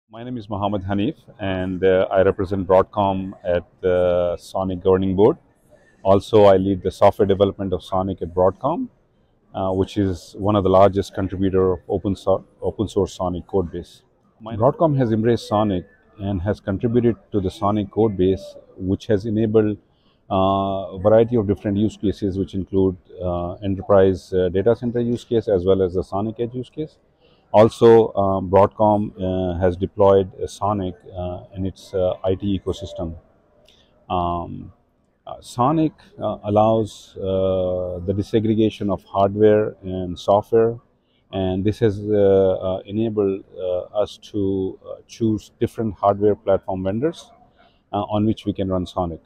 My name is Mohammad Hanif, and I represent Broadcom at the SONiC Governing Board. Also, I lead the software development of SONiC at Broadcom, which is one of the largest contributor of open source SONiC code base. Broadcom has embraced SONiC and has contributed to the SONiC code base, which has enabled a variety of different use cases, which include enterprise data center use case as well as the SONiC Edge use case. Also, Broadcom has deployed SONiC in its IT ecosystem. SONiC allows the disaggregation of hardware and software, and this has enabled us to choose different hardware platform vendors on which we can run SONiC.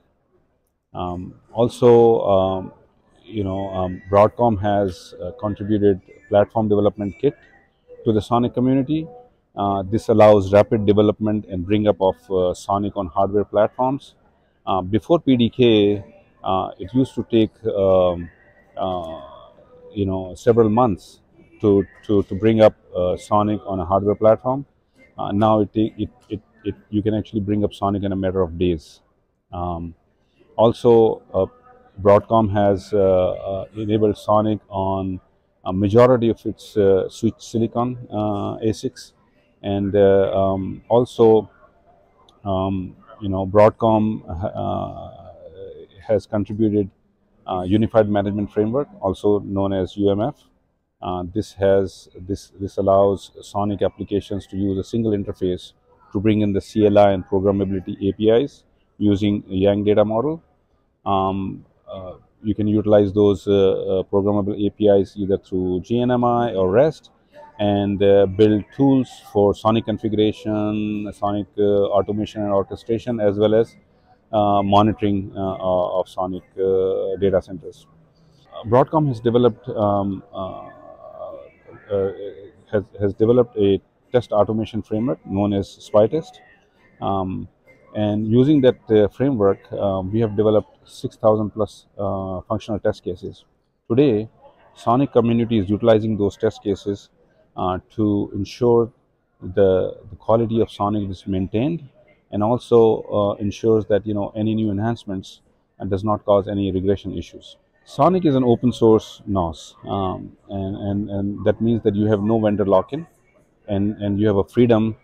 Broadcom has contributed platform development kit to the SONiC community. This allows rapid development and bring up of SONiC on hardware platforms. Before PDK, it used to take several months to bring up SONiC on a hardware platform. Now you can actually bring up SONiC in a matter of days. Also, Broadcom has enabled SONiC on a majority of its switch silicon ASICs, and Broadcom has contributed Unified Management Framework, also known as UMF. This allows SONiC applications to use a single interface to bring in the CLI and programmability APIs using a Yang data model. You can utilize those programmable APIs either through GNMI or REST, and build tools for SONiC configuration, SONiC automation and orchestration, as well as monitoring of SONiC data centers. Broadcom has developed a test automation framework known as SpyTest. And using that framework, we have developed 6,000 plus functional test cases. Today, SONiC community is utilizing those test cases to ensure the quality of SONiC is maintained, and also ensures that any new enhancements does not cause any regression issues. SONiC is an open source NOS, and that means that you have no vendor lock-in, and you have a freedom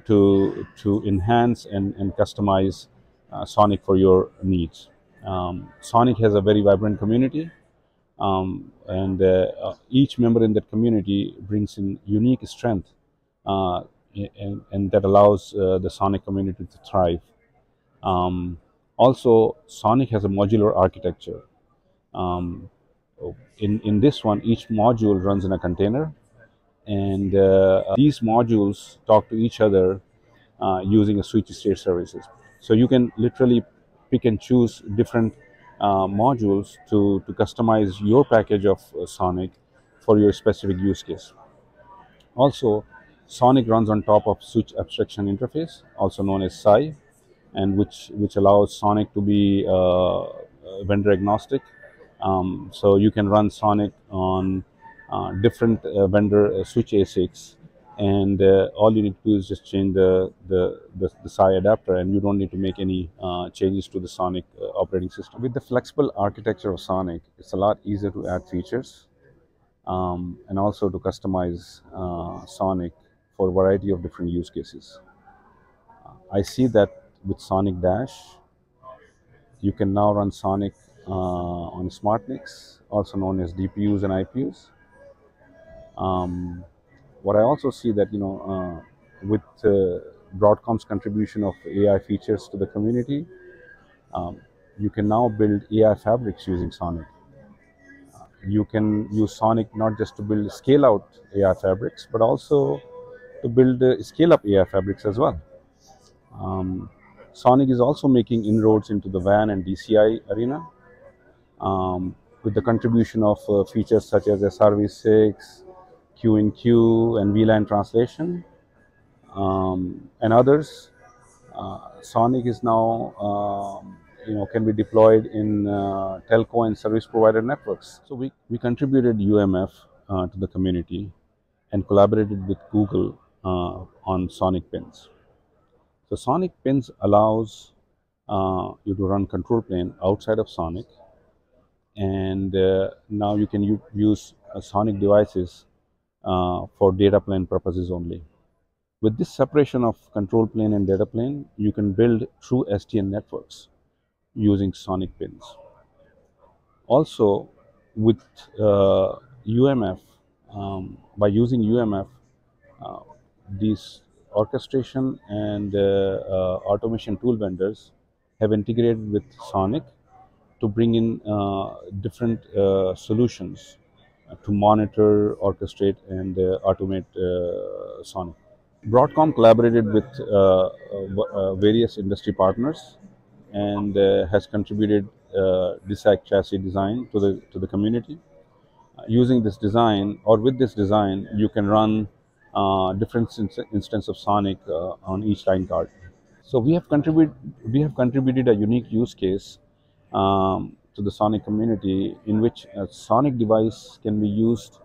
to enhance and customize SONiC for your needs. SONiC has a very vibrant community, and each member in that community brings in unique strength, and that allows the SONiC community to thrive. Also, SONiC has a modular architecture. In this one, each module runs in a container, and these modules talk to each other using a switch state services. So you can literally pick and choose different modules to customize your package of SONiC for your specific use case. Also, SONiC runs on top of switch abstraction interface, also known as SI, and which allows SONiC to be vendor agnostic. So you can run SONiC on different vendor switch ASICs, and all you need to do is just change the SI adapter, and you don't need to make any changes to the SONiC operating system. With the flexible architecture of SONiC, it's a lot easier to add features and also to customize SONiC for a variety of different use cases. I see that with SONiC Dash, you can now run SONiC on smart NICs, also known as DPUs and IPUs. What I also see that with Broadcom's contribution of AI features to the community, you can now build AI fabrics using SONiC. You can use SONiC not just to build scale-out AI fabrics, but also to build scale-up AI fabrics as well. SONiC is also making inroads into the WAN and DCI arena, with the contribution of features such as SRv6, Q-in-Q, and VLAN translation, and others. SONiC is now can be deployed in telco and service provider networks. So we contributed UMF to the community and collaborated with Google on SONiC pins. So SONiC pins allows you to run control plane outside of SONiC, and now you can use SONiC devices for data plane purposes only. With this separation of control plane and data plane, you can build true SDN networks using SONiC pins. Also, with UMF, by using UMF, uh, these orchestration and automation tool vendors have integrated with SONiC to bring in different solutions to monitor, orchestrate, and automate SONiC. Broadcom collaborated with various industry partners and has contributed DSAC chassis design to the community. Using this design, or with this design, you can run different instance of SONiC on each line card. So we have contributed a unique use case to the SONiC community, in which a SONiC device can be used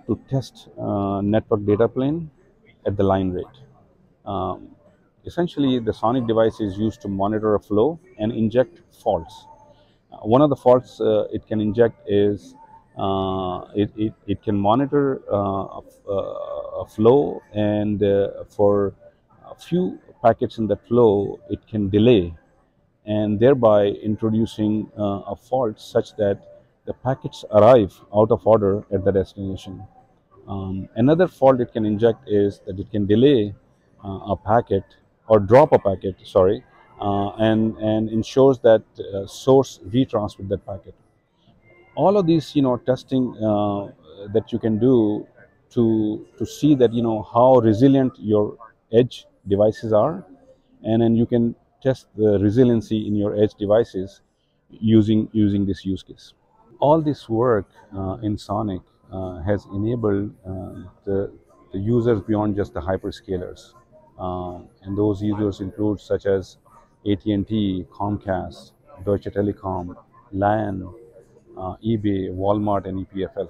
to test network data plane at the line rate. Um, Essentially, the SONiC device is used to monitor a flow and inject faults. One of the faults it can inject is it can monitor a flow, and for a few packets in that flow, it can delay, and thereby introducing a fault such that the packets arrive out of order at the destination. Another fault it can inject is that it can delay a packet, or drop a packet, sorry, and ensures that source retransmit that packet. All of these, testing that you can do to see that how resilient your edge devices are, and then you can test the resiliency in your edge devices using this use case. All this work in SONiC has enabled the users beyond just the hyperscalers, and those users include such as AT&T, Comcast, Deutsche Telekom, Lion, eBay, Walmart, and EPFL.